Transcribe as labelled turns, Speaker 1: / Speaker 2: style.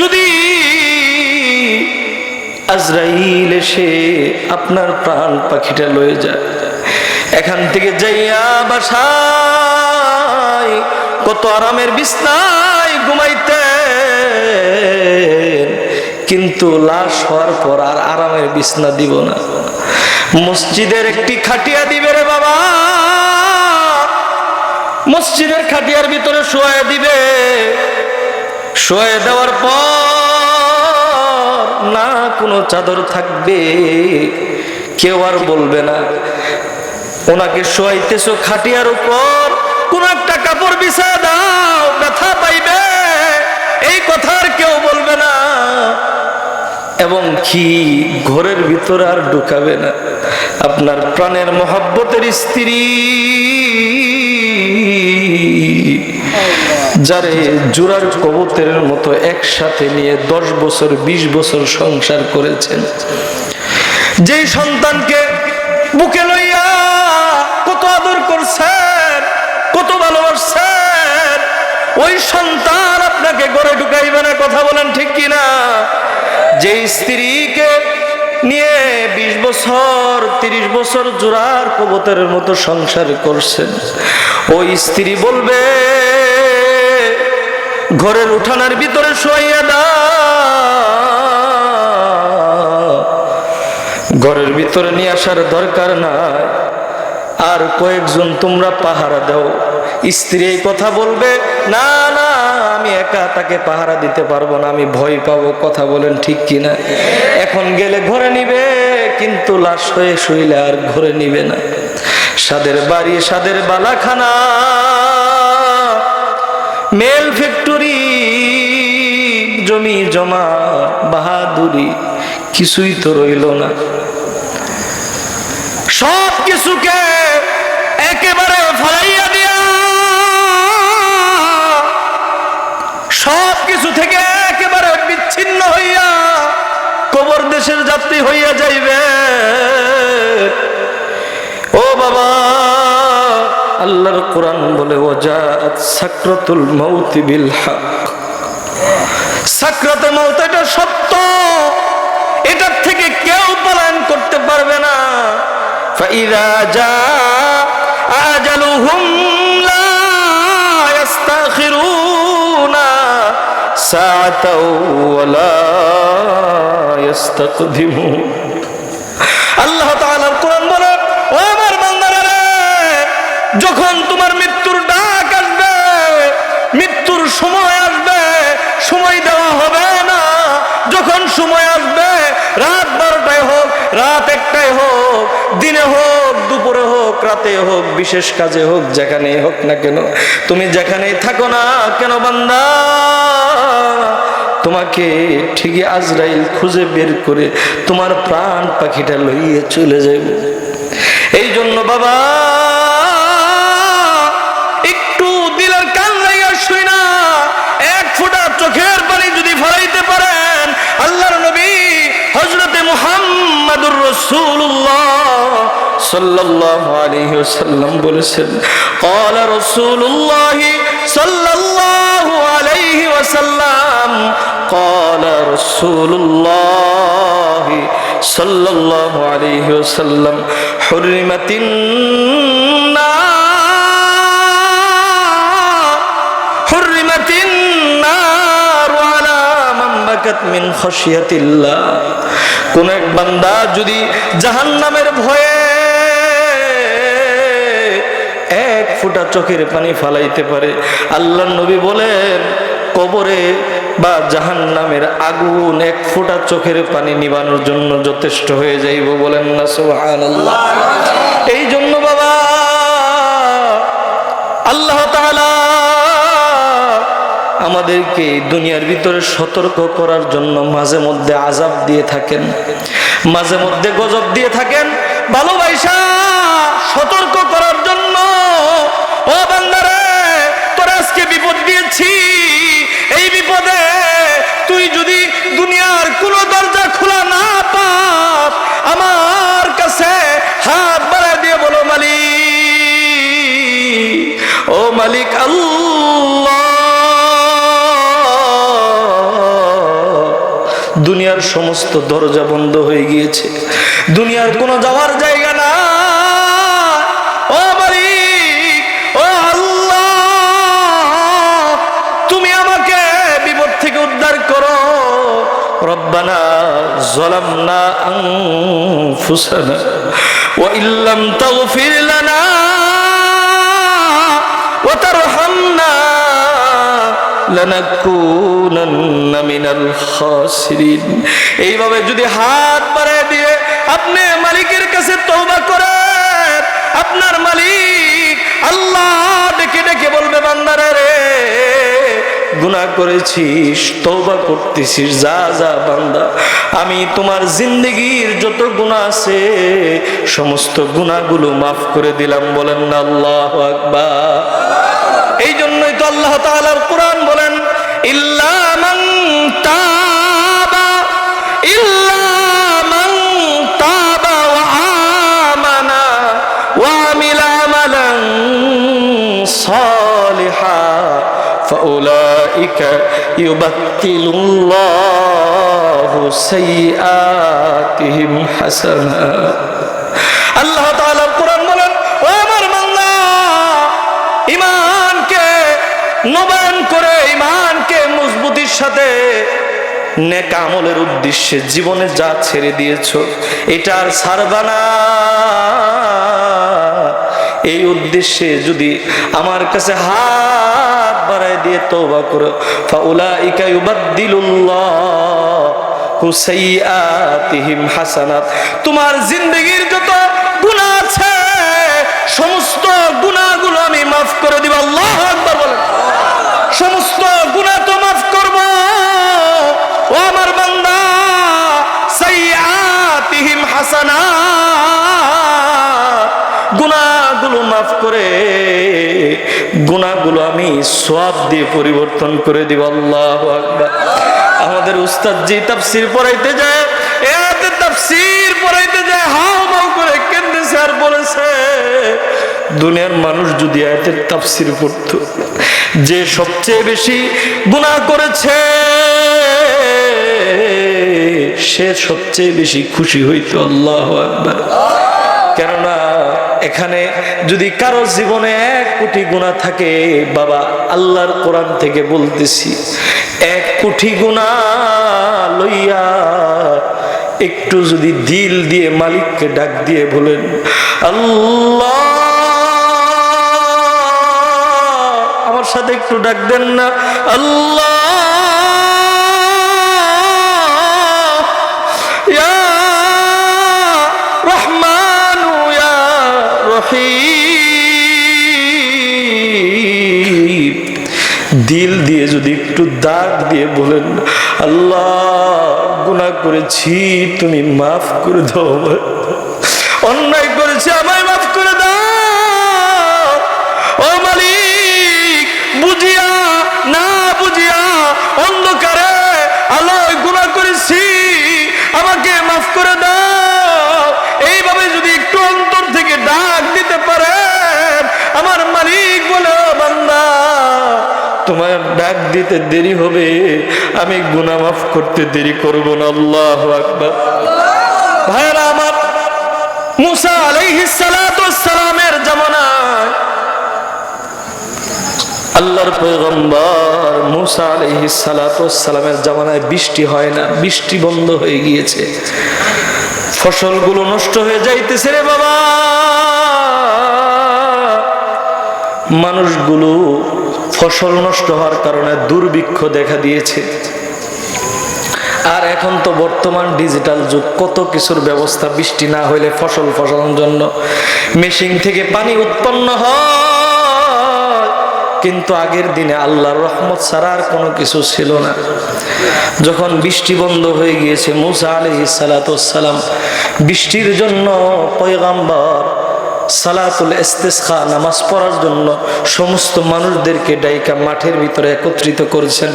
Speaker 1: যদি আজরাইল এসে আপনার প্রাণ পাখিটা লয়ে যায়, এখান থেকে যাইয়া বাসায় কত আরামের বিছনায় ঘুমাইতেন, কিন্তু লাশ হওয়ার পর আর আরামের বিছনা দিব না, মসজিদের একটি খাটিয়া দিবে রে বাবা। মসজিদের খাটিয়ার ভিতরে শোয়া দিবে, শোয়া দেওয়ার পর না কোনো চাদর থাকবে, কেউ আর বলবে না ওনাকে শোয়াইতেছো খাটিয়ার উপর, কোন একটা কাপড় বিছায় দাও, ব্যথা পাইবে, এই কথা আর কেউ বলবে না। এবং কি ঘরের ভিতরে আর ঢুকাবে না। আপনার প্রাণের মহব্বতের স্ত্রী যারে জোড়ার কবুতরের মতো একসাথে নিয়ে 10 বছর 20 বছর সংসার করেছেন, যেই সন্তানকে বুকে লইয়া কত আদর করছেন, কত ভালোবাসছেন, ওই সন্তান আপনাকে ঘরে ঢুকাইবে না, কথা বলেন ঠিক কিনা? যে স্ত্রীকে নিয়ে 20 বছর 30 বছর জোড়ার কবুতরের মতো সংসার করছেন, ওই স্ত্রী বলবে ঘরের উঠানের ভিতরে শোয়াইয়া দাও, ঘরের ভিতরে নিয়ে আসার দরকার নাই, আর কয়েকজন তোমরা পাহারা দাও। স্ত্রী এই কথা বলবে, না না আমি একা তাকে পাহারা দিতে পারবো না, আমি ভয় পাবো, কথা বলেন ঠিক কিনা? এখন গেলে ঘরে নিবে, কিন্তু লাশ হয়ে শুইলে আর ঘরে নিবে না। সাদের বাড়ি, সাদের বালাখানা, মেল ফ্যাক্টরি, জমি জমা, বাহাদুরি কিছুই তো রইল না। সব কিছুকে একেবারে ফালাইয়া দিয়া, সব কিছু থেকে একেবারে বিচ্ছিন্ন হইয়া কবর দেশের যাত্রী হইয়া যাইবে। ও বাবা, আল্লাহর কোরআন বলে ওয়াজাত সাকরাতুল মাউতি বিল হক, সাকরাতে মউত এটা সত্য, এটার থেকে কেউ পলায়ন করতে পারবে না। ফাইযা জা আজালুহুম লা ইস্তাখিরুনা সাআতাও ওয়া লা ইস্তাকদিমুন। আল্লাহ তাআলার কোরআন বলে, ও আমার বান্দারা রে, যখন তোমার মৃত্যুর ডাক আসবে, মৃত্যুর সময় আসবে, সময় দেওয়া হবে না। যখন সময় আসবে, রাত 12টায় হোক, রাত 1টায় হোক, দিনে হোক, দুপুরে হোক, রাতে হোক, বিশেষ কাজে হোক, যেখানেই হোক না কেন, তুমি যেখানেই থাকো না কেন বান্দা, তোমাকে ঠিকই আজরাইল খুঁজে বের করে তোমার প্রাণ পাখিটা লইয়ে চলে যাবে। এই জন্য বাবা একটু দিলের কান লাইয়া শুই না, এক ফোঁটা চোখের পানি যদি ফলাইতে পারেন, আল্লাহর নবী হযরতে মুহাম্মাদুর রাসূলুল্লাহ সাল্লাল্লাহু আলাইহি ওয়াসাল্লাম বলেছেন, ক্বালা রাসূলুল্লাহ সাল্লাল্লাহু আলাইহি ওয়াসাল্লাম, ক্বালা রাসূলুল্লাহ সাল্লাল্লাহু আলাইহি ওয়াসাল্লাম, হুররিমাতিন মিন খাশিয়াতিল্লাহ। কোন এক বান্দা যদি জাহান্নামের ভয়ে এক ফোঁটা চোখের পানি ফালাইতে পারে, আল্লাহর নবী বলেন কবরে বা জাহান্নামের আগুন এক ফোঁটা চোখের পানি নিবানোর জন্য যথেষ্ট হয়ে যাইব। বলেন না সুবহানাল্লাহ। এই জন্য বাবা আল্লাহ তাআলা আমাদেরকে দুনিয়ার ভিতরে সতর্ক করার জন্য মাঝে মধ্যে আযাব দিয়ে থাকেন, মাঝে মধ্যে গজব দিয়ে থাকেন, ভালোবাসা সতর্ক করার জন্য। ও বান্দারে, তোর আজকে বিপদ দিয়েছি, এই বিপদে তুই যদি দুনিয়ার কোনো দরজা খোলা না পাস, আমার কাছে হাত বাড়ায় দিয়ে বলো মালিক, ও মালিক আল্লাহ, দুনিয়ার সমস্ত দরজা বন্ধ হয়ে গিয়েছে, দুনিয়ার কোনো যাওয়ার জায়গা না। ও মালিক, ও আল্লাহ, তুমি আমাকে বিপদ থেকে উদ্ধার করো। রব্বানা যালামনা আনফুসানা ওয়া ইল্লাম তাগফির লানা ওয়া তারহামনা লানাকুনান্না মিনাল খাসিরিন। এইভাবে যদি হাত বাড়িয়ে দিয়ে আপনি মালিকের কাছে তওবা করেন, আপনার মালিক আল্লাহ ডেকে ডেকে বলবে, বান্দারে রে, গুনাহ করেছিস, তওবা করতেছিস, যা যা বান্দা, আমি তোমার জিন্দেগীর যত গুনাহ আছে সমস্ত গুনাহগুলো মাফ করে দিলাম। বলেন না আল্লাহু আকবার। এই জন্যই তো আল্লাহ তাআলার কোরআন বলেন, ইল্লা মান তাবা, ইল্লা মান তাবা ওয়া আমানা ওয়া আমিলা আমালান সালিহা ফাউলাইকা ইউবাদদিলুল্লাহু সাইয়্যাতিহিম হাসানাত। আল্লাহ তাআলা কোরআন বলেন, ও আমার বান্দা, ঈমানকে নবায়ন করে, ঈমানকে মজবুতির সাথে নেক আমলের উদ্দেশ্যে জীবনে যা ছেড়ে দিয়েছো এটা আর ছাড়বা না। এই উদ্দেশ্যে যদি আমার কাছে হাত বাড়ায় দিয়ে তওবা করো, ফাউলাইকা ইউবাদদিলুল্লাহু সাইয়্যাতিহিম হাসানাত। তোমার জিন্দেগীর যত গুনাহ আছে সমস্ত গুনাহগুলো আমি মাফ করে দিব। আল্লাহু আকবার বলেন। সমস্ত গুনাহ তো মাফ করব। ও আমার বান্দা, সাইয়্যাতিহিম হাসানাত, গুনাহগুলো মাফ করে গুনাহগুলো আমি সওয়াব দিয়ে পরিবর্তন করে দিব। আল্লাহু আকবার। আমাদের উস্তাদ জি তাফসীর পড়াইতে যায়, এতে তাফসীর পড়াইতে যায়, হাও মাও করে কেঁদেছে আর বলেছে, দুনিয়ার মানুষ যদি আয়াতের তাফসীর পড়তো, যে সবচেয়ে বেশি গুনাহ করেছে সে সবচেয়ে বেশি খুশি হইতো। আল্লাহু আকবার। কেননা এখানে যদি কারো জীবনে 1 কোটি গুনাহ থাকে, বাবা আল্লাহর কোরআন থেকে বলতেছি, 1 কোটি গুনাহ লইয়া একটু যদি দিল দিয়ে মালিককে ডাক দিয়ে বলেন, আল্লাহ, আমার সাথে একটু ডাক দেন না, আল্লাহ, ইয়া রহমানু ইয়া রহিম, দিল দিয়ে যদি একটু ডাক দিয়ে বলেন, আল্লাহ, গুনাহ করেছি, তুমি মাফ করে দাও, অন্যায় করেছি, আমায় মাফ করে দাও। ও মালিক, বুঝিয়া না বুঝিয়া অন্ধকারে আলোয় গুনাহ করেছি, আমাকে মাফ করে দাও। এইভাবে যদি একটু অন্তর থেকে ডাক দিতে পারেন, আমার মালিক বলে, বান্দা, তোমার ডাক দিতে দেরি হবে, আমি গুনাহ মাফ করতে দেরি করব না। আল্লাহু আকবার। ভাইরা আমার, মুসা আলাইহিস সালাতু ওয়াস সালামের জামানায় আল্লাহর পয়গম্বর মুসা আলাইহিস সালাতু ওয়াস সালামের জামানায় বৃষ্টি হয় না, বৃষ্টি বন্ধ হয়ে গিয়েছে, ফসলগুলো নষ্ট হয়ে যাইতেছে রে বাবা। মানুষগুলো ফসল নষ্ট হওয়ার কারণে দুর্ভিক্ষ দেখা দিয়েছে। আর এখন তো বর্তমান ডিজিটাল যুগ, কত কিছুর ব্যবস্থা, বৃষ্টি না হইলে ফসল ফসলের জন্য মেশিন থেকে পানি উৎপন্ন হয়, কিন্তু আগের দিনে আল্লাহর রহমত ছাড়া আর কোনো কিছু ছিল না। যখন বৃষ্টি বন্ধ হয়ে গিয়েছে, মুসা আলাইহিস সালাতু ওয়াস সালাম বৃষ্টির জন্য পয়গম্বর সালাতুল ইস্তিসকা নামাজ পড়ার জন্য সমস্ত মানুষদেরকে ডাইকা মাঠের ভিতরে একত্রিত করেছেন।